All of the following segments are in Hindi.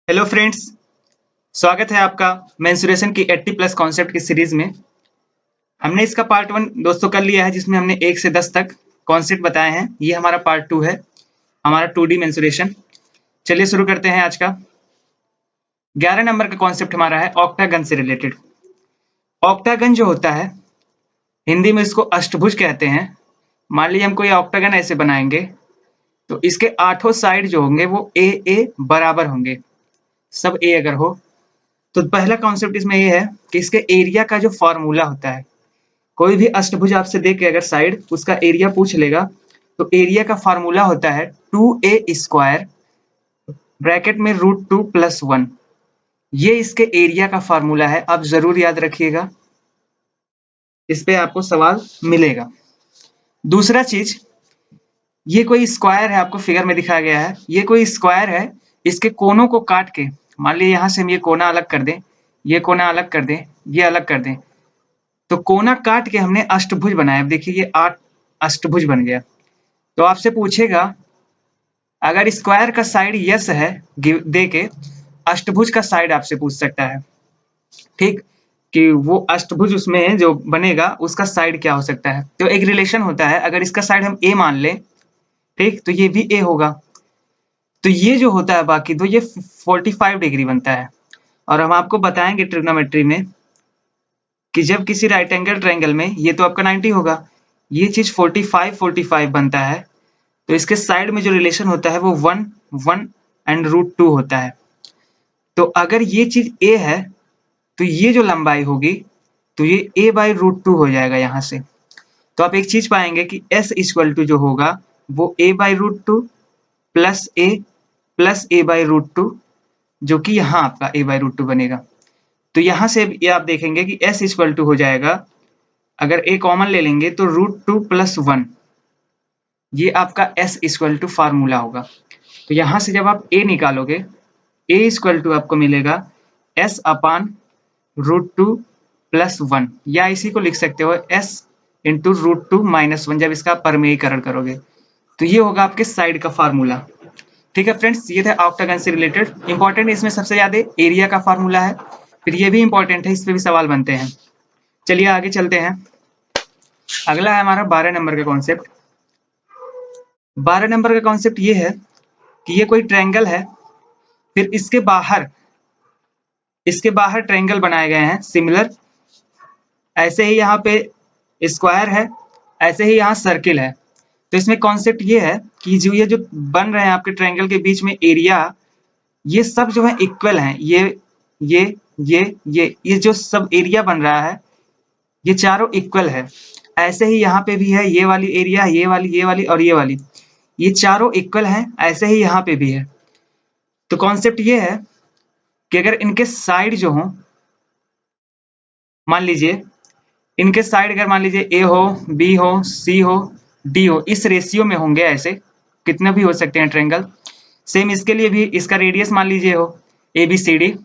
हेलो फ्रेंड्स, स्वागत है आपका मेंसुरेशन की 80 प्लस कॉन्सेप्ट की सीरीज में। हमने इसका पार्ट 1 दोस्तों कर लिया है, जिसमें हमने 1 से 10 तक कॉन्सेप्ट बताए हैं। ये हमारा पार्ट 2 है, हमारा 2D मेंसुरेशन। चलिए शुरू करते हैं आज का। 11 नंबर का कॉन्सेप्ट हमारा है ऑक्टागन से रिलेटेड। ऑक्टागन जो होता है, हिंदी में इसको अष्टभुज कहते हैं। मान लीजिए हम कोई ऑक्टागन ऐसे बनाएंगे तो इसके 8 साइड जो होंगे वो ए बराबर होंगे, सब ए अगर हो तो पहला कॉन्सेप्ट इसमें ये है कि इसके एरिया का जो फॉर्मूला होता है, कोई भी अष्टभुज आपसे दे के अगर साइड उसका एरिया पूछ लेगा तो एरिया का फॉर्मूला होता है 2a² ब्रैकेट में √2 + 1। ये इसके एरिया का फॉर्मूला है, आप जरूर याद रखिएगा, इस पे आपको सवाल मिलेगा। दूसरा चीज, ये कोई स्क्वायर है, आपको फिगर में दिखाया गया है, ये कोई स्क्वायर है। इसके कोनों को काट के, मान लीजिए यहां से हम ये कोना अलग कर दें, ये कोना अलग कर दें, ये अलग कर दें, तो कोना काट के हमने अष्टभुज बनाया। अब देखिए ये 8 अष्टभुज बन गया। तो आपसे पूछेगा, अगर स्क्वायर का साइड यस है दे के, अष्टभुज का साइड आपसे पूछ सकता है, ठीक, कि वो अष्टभुज उसमें जो बनेगा उसका साइड क्या हो सकता है। तो एक रिलेशन होता है, अगर इसका साइड हम ए मान लें, ठीक, तो ये भी ए होगा। तो ये जो होता है बाकी दो, ये 45 डिग्री बनता है। और हम आपको बताएंगे ट्रिग्नोमेट्री में कि जब किसी राइट एंगल ट्रायंगल में, ये तो आपका 90 होगा, ये चीज 45 बनता है, तो इसके साइड में जो रिलेशन होता है वो 1 1 एंड √2 होता है। तो अगर ये चीज a है तो ये जो लंबाई होगी तो ये a/√2 हो जाएगा यहाँ से। तो आप एक चीज पाएंगे कि s इक्वल टू जो होगा वो a/√2 plus a plus a/√2, जो कि यहाँ आपका a/√2 बनेगा। तो यहाँ से ये आप देखेंगे कि s इक्वल टू हो जाएगा, अगर a कॉमन ले लेंगे तो √2 + 1, ये आपका s इक्वल टू फार्मूला होगा। तो यहाँ से जब आप a निकालोगे, a इक्वल टू आपको मिलेगा s/√2 + 1, या इसी को लिख सकते हो s इंटू √2 - 1, जब इसका परमेयीकरण करोगे तो ये होगा आपके साइड का फार्मूला। ठीक है फ्रेंड्स, ये था ऑक्टागन से रिलेटेड। इंपॉर्टेंट इसमें सबसे ज्यादा एरिया का फार्मूला है, फिर ये भी इंपॉर्टेंट है, इस पे भी सवाल बनते हैं। चलिए आगे चलते हैं। अगला है हमारा 12 नंबर का कॉन्सेप्ट। 12 नंबर का कॉन्सेप्ट ये है कि ये कोई ट्रायंगल है, फिर इसके बाहर ट्रायंगल बनाए गए हैं सिमिलर। ऐसे ही यहाँ पे स्क्वायर है, ऐसे ही यहाँ सर्किल है। तो इसमें कॉन्सेप्ट ये है कि ये जो बन रहे हैं आपके ट्रायंगल के बीच में एरिया, ये सब जो है इक्वल हैं। ये जो सब एरिया बन रहा है, ये चारों इक्वल है। ऐसे ही यहाँ पे भी है, ये वाली एरिया, ये वाली और ये वाली, ये चारों इक्वल हैं। ऐसे ही यहाँ पे भी है। तो कॉन्सेप्ट ये है कि अगर इनके साइड जो हो, मान लीजिए इनके साइड अगर मान लीजिए ए हो, बी हो, सी हो, डी हो, इस रेशियो में होंगे, ऐसे कितने भी हो सकते हैं ट्रायंगल। सेम इसके लिए भी, इसका रेडियस मान लीजिए हो ABCD,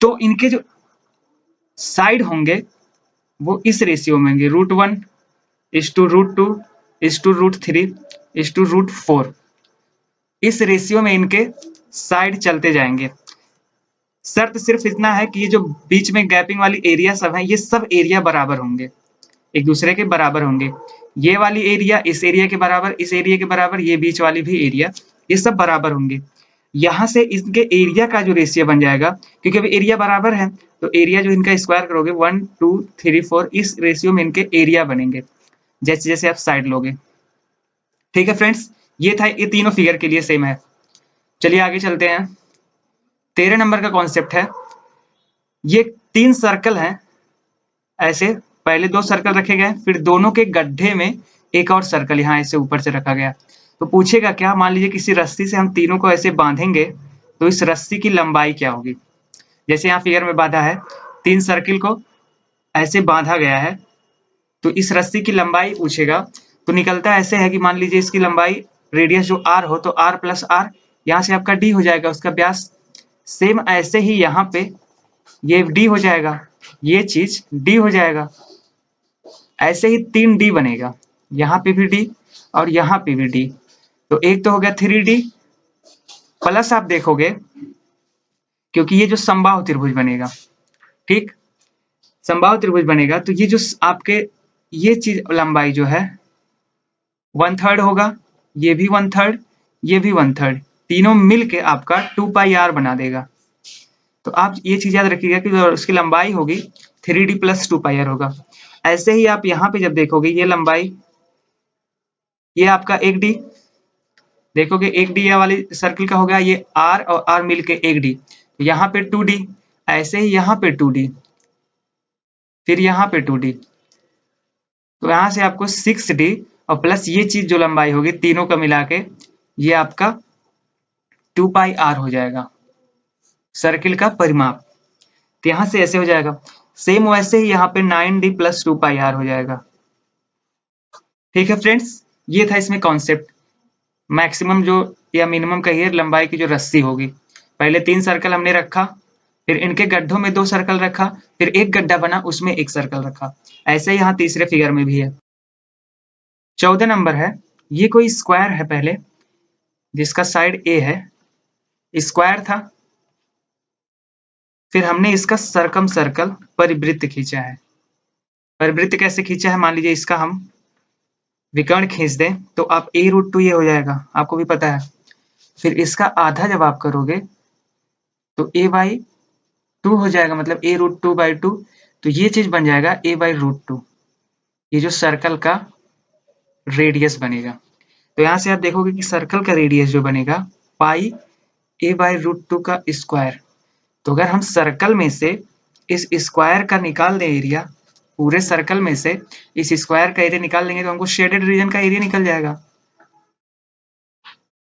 तो इनके जो साइड होंगे वो इस रेशियो में होंगे, √1 / √2 / √3 / √4। इस रेशियो में इनके साइड चलते जाएंगे। शर्त सिर्फ इतना है कि ये जो बीच में गैपिंग वाली एरिया सब है, ये सब एरिया बराबर होंगे, एक दूसरे के बराबर होंगे। ये वाली एरिया इस एरिया के बराबर, इस एरिया के बराबर, ये बीच वाली भी एरिया, ये सब बराबर होंगे। यहाँ से इनके एरिया का जो रेशियो बन जाएगा, क्योंकि अभी एरिया बराबर है, तो एरिया जो इनका स्क्वायर करोगे 1 2 3 4, इस रेशियो में इनके एरिया बनेंगे जैसे जैसे आप साइड लोगे। ठीक है फ्रेंड्स, ये था, ये तीनों फिगर के लिए सेम है। चलिए आगे चलते हैं। 13 नंबर का कॉन्सेप्ट है, ये 3 सर्कल हैं। ऐसे पहले 2 सर्कल रखे गए, फिर दोनों के गड्ढे में एक और सर्कल यहाँ ऐसे ऊपर से रखा गया। तो पूछेगा क्या, मान लीजिए किसी रस्सी से हम तीनों को ऐसे बांधेंगे तो इस रस्सी की लंबाई क्या होगी। जैसे यहाँ फिगर में बांधा है, 3 सर्किल को ऐसे बांधा गया है, तो इस रस्सी की लंबाई पूछेगा। तो निकलता ऐसे है कि मान लीजिए इसकी लंबाई, रेडियस जो r हो, तो r + r, यहाँ से आपका d हो जाएगा उसका व्यास। सेम ऐसे ही यहाँ पे ये d हो जाएगा, ये चीज d हो जाएगा। ऐसे ही 3 d बनेगा, यहाँ पे भी d और यहाँ पे भी d। तो एक तो हो गया 3d, प्लस आप देखोगे क्योंकि ये जो समबाहु त्रिभुज बनेगा, ठीक, समबाहु त्रिभुज बनेगा तो ये जो आपके ये चीज लंबाई जो है 1/3 होगा, ये भी 1/3, ये भी 1/3, तीनों मिलके आपका 2πr बना देगा। तो आप ये चीज याद रखिएगा कि जो उसकी लंबाई होगी 3d + 2πr होगा। ऐसे ही आप यहाँ पे जब देखोगे ये लंबाई, ये आपका 1d, देखोगे 1d ये वाली सर्किल का हो गया, ये r और r मिलके 1d, यहाँ पे 2d, ऐसे ही यहाँ पे 2d, फिर यहाँ पे 2d, तो यहाँ से आपको 6d और प्लस ये चीज जो लंबाई होगी तीनों का मिला के ये आपका 2πr हो जाएगा सर्किल का परिमाप। तो यहाँ से ऐसे हो जाएगा। सेम वैसे ही यहाँ पे 9d + 2πr हो जाएगा। ठीक है फ्रेंड्स, ये था इसमें कॉन्सेप्ट। मैक्सिमम जो या मिनिमम कहिए लंबाई की जो रस्सी होगी, पहले 3 सर्कल हमने रखा, फिर इनके गड्ढों में 2 सर्कल रखा, फिर एक गड्ढा बना उसमें 1 सर्कल रखा। ऐसे यहाँ तीसरे फिगर में भी है। 14 नंबर है, ये कोई स्क्वायर है पहले जिसका साइड A है, स्क्वायर था, फिर हमने इसका सरकम सर्कल परिवृत्त खींचा है। परिवृत्त कैसे खींचा है, मान लीजिए इसका हम विकर्ण खींच दें तो आप a√2 ये हो जाएगा, आपको भी पता है। फिर इसका आधा जब आप करोगे तो a/2 हो जाएगा, मतलब a√2/2, तो ये चीज बन जाएगा a/√2, ये जो सर्कल का रेडियस बनेगा। तो यहाँ से आप देखोगे कि सर्कल का रेडियस जो बनेगा पाई a/√2 का स्क्वायर। तो अगर हम सर्कल में से इस स्क्वायर का निकाल दें एरिया, पूरे सर्कल में से इस स्क्वायर का एरिया निकाल लेंगे तो हमको शेडेड रीजन का एरिया निकल जाएगा।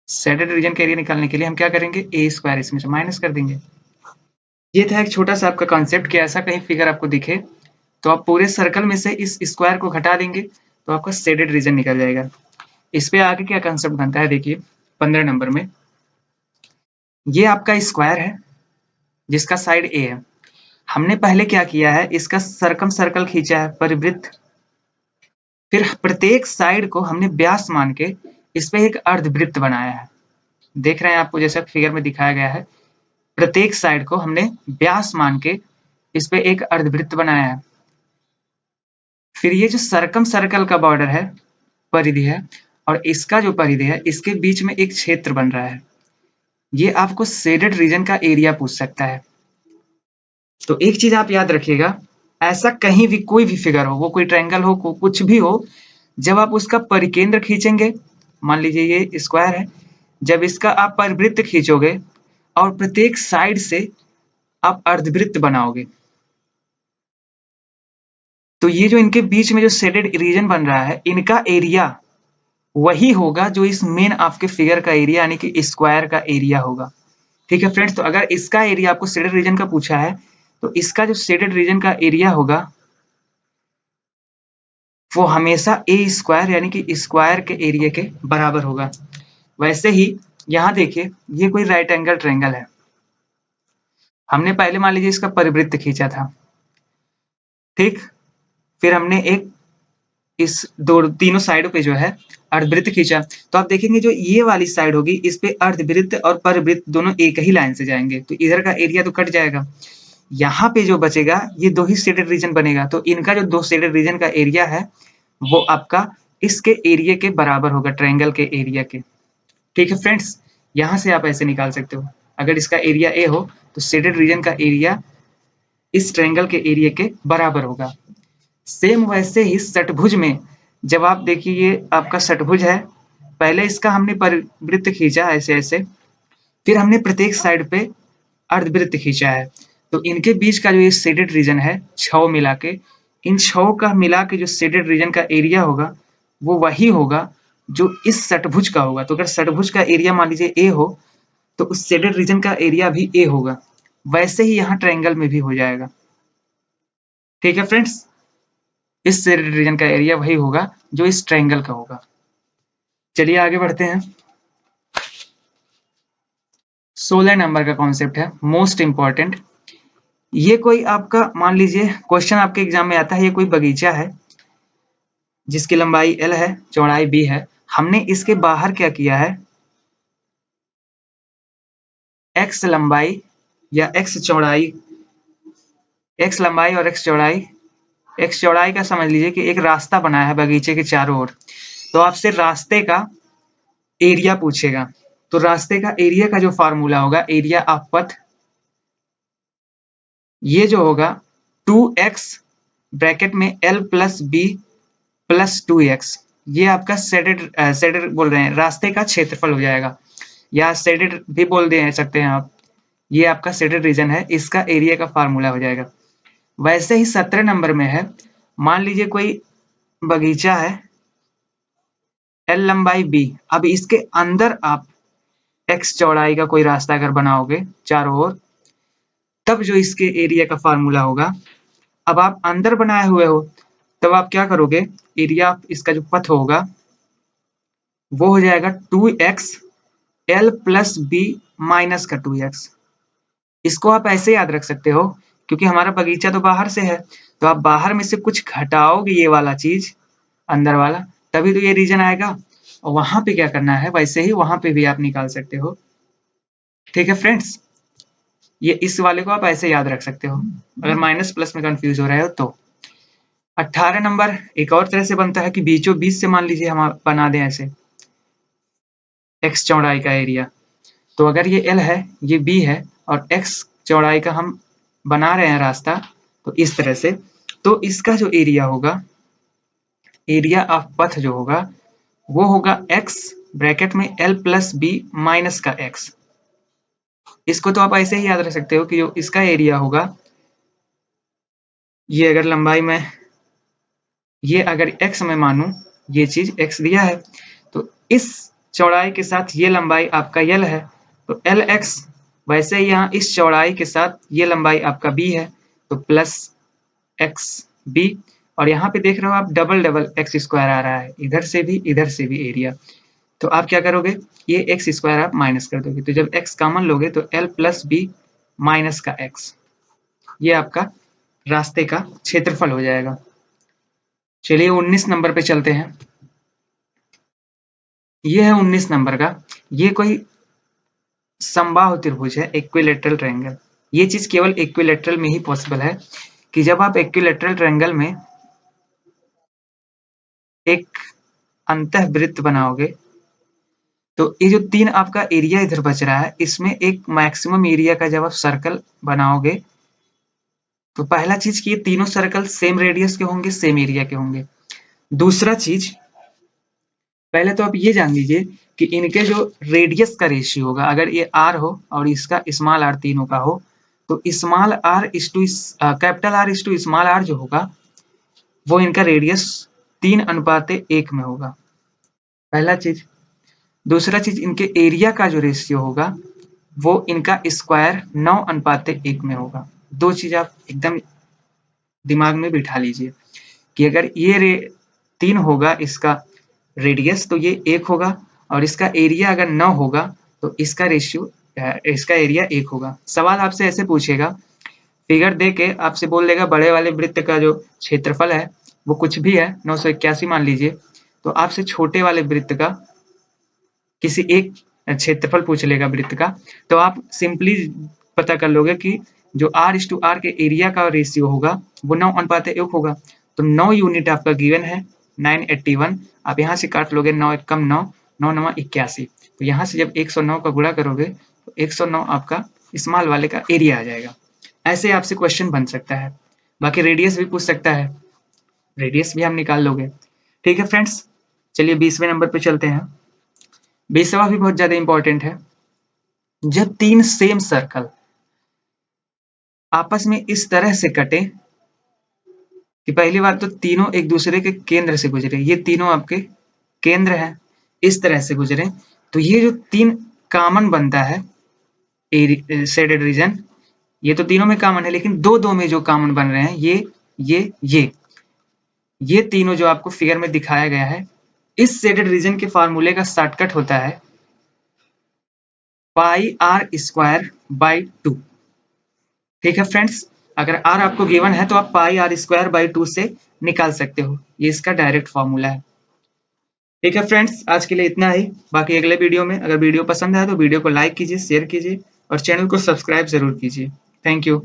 शेडेड रीजन का एरिया निकालने के लिए हम क्या करेंगे, a² इसमें से माइनस कर देंगे। ये था एक छोटा सा आपका कॉन्सेप्ट कि ऐसा कहीं फिगर आपको दिखे तो आप पूरे सर्कल में से इस स्क्वायर को घटा देंगे तो आपका शेडेड रीजन निकल जाएगा। इस पे आगे क्या कंसेप्ट बनता है देखिए 15 नंबर में, ये आपका स्क्वायर है जिसका साइड A है। हमने पहले क्या किया है, इसका सरकम सर्कल खींचा है परिवृत्त, फिर प्रत्येक साइड को हमने व्यास मान के इस पे एक अर्धवृत्त बनाया है। देख रहे हैं आपको जैसा फिगर में दिखाया गया है, प्रत्येक साइड को हमने व्यास मान के इस पे एक अर्धवृत्त बनाया है। फिर ये जो सरकम सर्कल का बॉर्डर है, परिधि है, और इसका जो परिधि है इसके बीच में एक क्षेत्र बन रहा है। ये आपको शेडेड रीजन का एरिया पूछ सकता है। तो एक चीज आप याद रखिएगा, ऐसा कहीं भी कोई भी फिगर हो, वो कोई ट्रायंगल हो, कुछ भी हो, जब आप उसका परिकेंद्र खींचेंगे, मान लीजिए ये स्क्वायर है, जब इसका आप परिवृत्त खींचोगे और प्रत्येक साइड से आप अर्धवृत्त बनाओगे तो ये जो इनके बीच में जो शेडेड रीजन बन रहा है, इनका एरिया वही होगा जो इस मेन आपके फिगर का एरिया यानी कि स्क्वायर का एरिया होगा। ठीक है फ्रेंड्स, तो अगर इसका एरिया आपको शेडेड रीजन का पूछा है तो इसका जो शेडेड रीजन का एरिया होगा वो हमेशा a² यानी कि स्क्वायर के एरिया के बराबर होगा। वैसे ही यहाँ देखिए ये कोई राइट एंगल ट्रायंगल है, हमने पहले मान लीजिए इसका परिवृत्त खींचा था, ठीक, फिर हमने एक इस तीनों साइडों पे जो है अर्धवृत्त खींचा, तो आप देखेंगे जो ये वाली साइड होगी इस पे अर्धवृत्त और परिवृत्त दोनों एक ही लाइन से जाएंगे, तो इधर का एरिया तो कट जाएगा। यहाँ पे जो बचेगा ये 2 ही शेडेड रीजन बनेगा, तो इनका जो 2 शेडेड रीजन का एरिया है वो आपका इसके एरिया के बराबर होगा, ट्रायंगल के एरिया के। ठीक है फ्रेंड्स, यहाँ से आप ऐसे निकाल सकते हो, अगर इसका एरिया A हो तो शेडेड रीजन का एरिया इस ट्रायंगल के एरिया के बराबर होगा। सेम वैसे ही षटभुज में जब आप देखिए ये आपका षटभुज है, पहले इसका हमने परिवृत्त खींचा ऐसे ऐसे, फिर हमने प्रत्येक साइड पे अर्धवृत्त खींचा है, तो इनके बीच का जो ये शेडेड रीजन है 6 मिला के, इन 6 का मिला के जो शेडेड रीजन का एरिया होगा वो वही होगा जो इस षटभुज का होगा। तो अगर षटभुज का एरिया मान लीजिए A हो तो उस शेडेड रीजन का एरिया भी A होगा, वैसे ही यहाँ ट्रायंगल में भी हो जाएगा। ठीक है फ्रेंड्स, इस शेडेड रीजन का एरिया वही होगा जो इस ट्रायंगल का होगा। चलिए आगे बढ़ते हैं। 16 नंबर का कॉन्सेप्ट है मोस्ट इंपॉर्टेंट। ये कोई आपका मान लीजिए क्वेश्चन आपके एग्जाम में आता है, ये कोई बगीचा है जिसकी लंबाई L है, चौड़ाई B है। हमने इसके बाहर क्या किया है, X लंबाई या x चौड़ाई, x लंबाई और x चौड़ाई, x चौड़ाई का समझ लीजिए कि एक रास्ता बनाया है बगीचे के चारों ओर, तो आपसे रास्ते का एरिया पूछेगा। तो रास्ते का एरिया का जो फार्मूला होगा, एरिया ऑफ पथ, ये जो होगा 2x ब्रैकेट में l plus B plus 2x, ये आपका शेडेड बोल रहे हैं, रास्ते का क्षेत्रफल हो जाएगा, या शेडेड भी बोल दे सकते हैं आप, ये आपका शेडेड रीजन है, इसका एरिया का फार्मूला हो जाएगा। वैसे ही 17 नंबर में है, मान लीजिए कोई बगीचा है, l लंबाई b, अब इसके अंदर आप x चौड़ाई का कोई रास्ता अगर बनाओगे चारों ओर, तब जो इसके एरिया का फार्मूला होगा, अब आप अंदर बनाए हुए हो, तब आप क्या करोगे, एरिया इसका जो पथ होगा वो हो जाएगा 2x l plus B minus का 2x। इसको आप ऐसे याद रख सकते हो, क्योंकि हमारा बगीचा तो बाहर से है, तो आप बाहर में से कुछ घटाओगे ये वाला चीज अंदर वाला, तभी तो ये रीजन आएगा। और वहां पे क्या करना है, वैसे ही वहां पे भी आप निकाल सकते हो। ठीक है फ्रेंड्स, ये इस वाले को आप ऐसे याद रख सकते हो, अगर माइनस प्लस में कंफ्यूज हो रहे हो तो। 18 नंबर एक और तरह से बनता है कि बीचों बीच से मान लीजिए हम बना दें ऐसे x चौड़ाई का एरिया, तो अगर ये l है, ये b है, और x चौड़ाई का हम बना रहे हैं रास्ता, तो इस तरह से, तो इसका जो एरिया होगा, एरिया ऑफ पथ जो होगा, वो होगा x ब्रैकेट में l प्लस बी माइनस का x। इसको तो आप ऐसे ही याद रख सकते हो कि जो इसका एरिया होगा, ये अगर लंबाई में, ये अगर x में मानूं, ये चीज x दिया है, तो इस चौड़ाई के साथ ये लंबाई आपका l है, तो lx, वैसे ही यहाँ इस चौड़ाई के साथ ये लंबाई आपका b है, तो प्लस एक्स बी, और यहाँ पे देख रहे हो आप डबल डबल एक्स स्क्वायर आ रहा है, इधर से भी एरिया, तो आप क्या करोगे, ये एक्स स्क्वायर आप माइनस कर दोगे, तो जब एक्स कॉमन लोगे तो एल प्लस बी माइनस का एक्स, ये आपका रास्ते का क्षेत्रफल हो जाएगा। चलिए 19 नंबर पे चलते हैं। ये है 19 नंबर का, ये कोई समबाहु त्रिभुज है, इक्विलेटरल ट्रायंगल। ये चीज केवल इक्विलेटरल में ही पॉसिबल है, कि जब आप इक्विलेटरल ट्रायंगल में एक अंतःवृत्त बनाओगे, तो ये जो तीन आपका एरिया इधर बच रहा है, इसमें एक मैक्सिमम एरिया का जब आप सर्कल बनाओगे, तो पहला चीज कि ये तीनों सर्कल सेम रेडियस के होंगे, सेम एरिया के होंगे। दूसरा चीज, पहले तो आप ये जान लीजिए कि इनके जो रेडियस का रेशियो होगा, अगर ये r हो और इसका स्मॉल r तीनों का हो, तो स्मॉल r इस टू कैपिटल R इस टू स्मॉल r जो होगा, वो इनका रेडियस 3:1 में होगा, पहला चीज। दूसरा चीज, इनके एरिया का जो रेशियो होगा, वो इनका स्क्वायर 9:1 में होगा। दो चीज आप एकदम दिमाग में बिठा लीजिए कि अगर ये 3 होगा इसका रेडियस, तो ये 1 होगा, और इसका एरिया अगर 9 होगा, तो इसका रेशियो, इसका एरिया 1 होगा। सवाल आपसे ऐसे पूछेगा, फिगर दे के आपसे बोल देगा बड़े वाले वृत्त का जो क्षेत्रफल है वो कुछ भी है, 981 मान लीजिए, तो आपसे छोटे वाले वृत्त का किसी एक क्षेत्रफल पूछ लेगा वृत्त का, तो आप सिंपली पता कर लोगे कि जो r के एरिया का रेशियो होगा वो 9:1 होगा। तो 9 यूनिट आपका गिवन है 981, आप यहाँ से काट लोगे, 9 कम 9, 9 9 81, तो यहाँ से जब 109 का गुणा करोगे तो 109 आपका स्मॉल वाले का एरिया आ जाएगा। ऐसे आपसे क्वेश्चन बन सकता है। बाकी रेडियस भी पूछ सकता है, रेडियस भी हम निकाल लोगे। ठीक है फ्रेंड्स, चलिए 20वें नंबर पे चलते हैं। 20वां भी बहुत ज्यादा इंपॉर्टेंट है। जब तीन सेम सर्कल आपस में इस तरह से कटे कि पहली बार तो तीनों एक दूसरे के केंद्र से गुजरे, ये तीनों आपके केंद्र हैं, इस तरह से गुजरे, तो ये जो तीन कॉमन बनता है शेडेड रीजन, ये तो तीनों में कॉमन है, लेकिन दो दो में जो कॉमन बन रहे हैं, ये तीनों जो आपको फिगर में दिखाया गया है, इस शेडेड रीजन के फार्मूले का शॉर्टकट होता है पाई आर स्क्वायर बाई 2। ठीक है फ्रेंड्स, अगर r आपको गिवन है तो आप पाई आर स्क्वायर बाई 2 से निकाल सकते हो, ये इसका डायरेक्ट फॉर्मूला है। ठीक है फ्रेंड्स, आज के लिए इतना ही। बाकी अगले वीडियो में, अगर वीडियो पसंद आए तो वीडियो को लाइक कीजिए, शेयर कीजिए और चैनल को सब्सक्राइब ज़रूर कीजिए। Thank you.